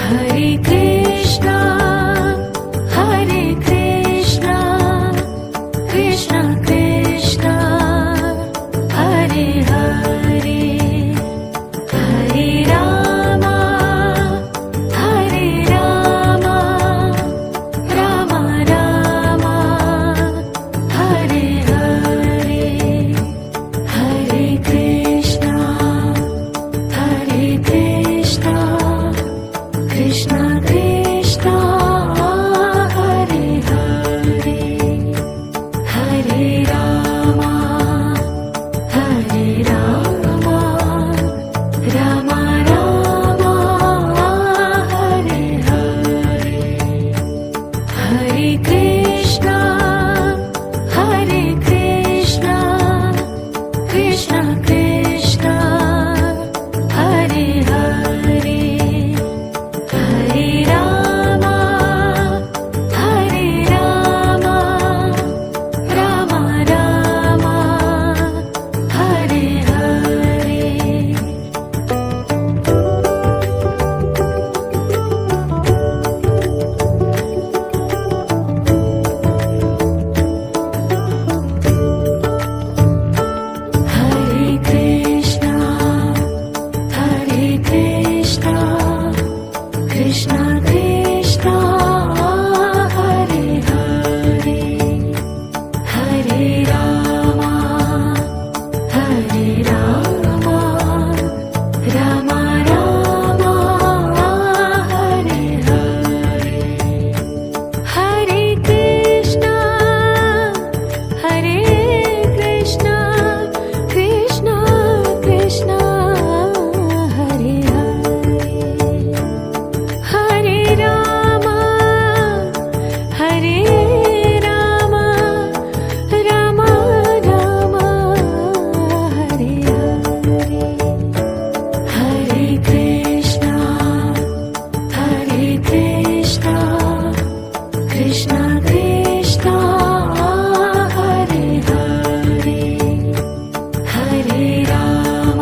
Hare Krishna Krishna Krishna Hare Hare Hare Ram Ram Ram Hare Hare Hare Krishna Krishna Krishna Hare Hare Hare Ram Ram Ram Hare Hare Hare Krishna Krishna Krishna Hare Hare Hare Ram Ram Ram Hare Hare Hare Krishna Krishna Krishna Hare Hare Hare Ram Ram Ram Hare Hare Hare Krishna Krishna Krishna Hare Hare Hare Ram Ram Ram Hare Hare Hare Krishna Krishna Krishna Hare Hare Hare Ram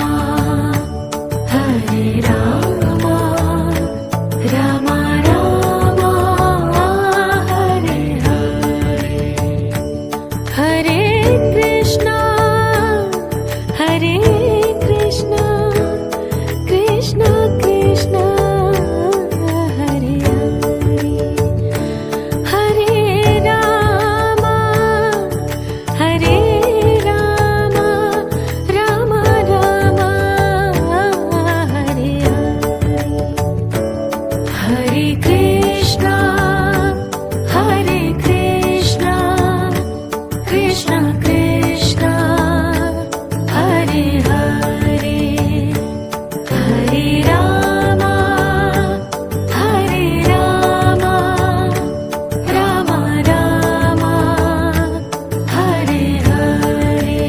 Ram Ram Hare Hare Hare Krishna Krishna Krishna Hare Hare Hare Ram Ram Ram Hare Hare Hare Krishna Krishna Krishna Hare Hare Hare Ram Ram Ram Hare Hare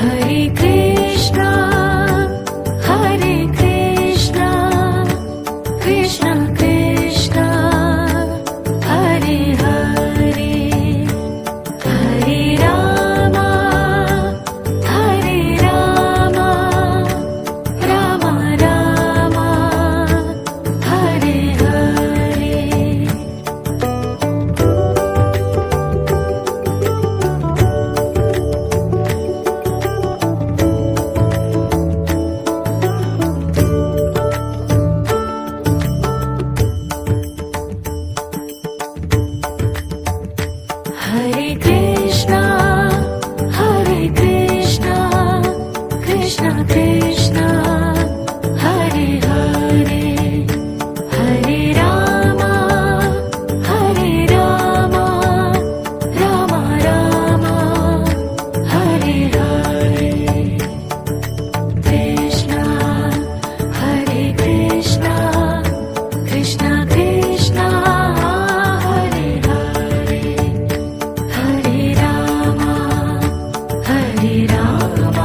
Hare Krishna, Hare Krishna, Krishna Krishna, Hare Hare, Hare Rama, Hare Rama, Rama Rama, Hare Hare. Hare Krishna, Hare Krishna, Krishna Krishna, Hare Hare, Hare Rama, Hare Rama, Rama Rama, Hare Hare. Krishna, Hare Krishna, Krishna Krishna, Hare Hare, Hare Rama, Hare Rama,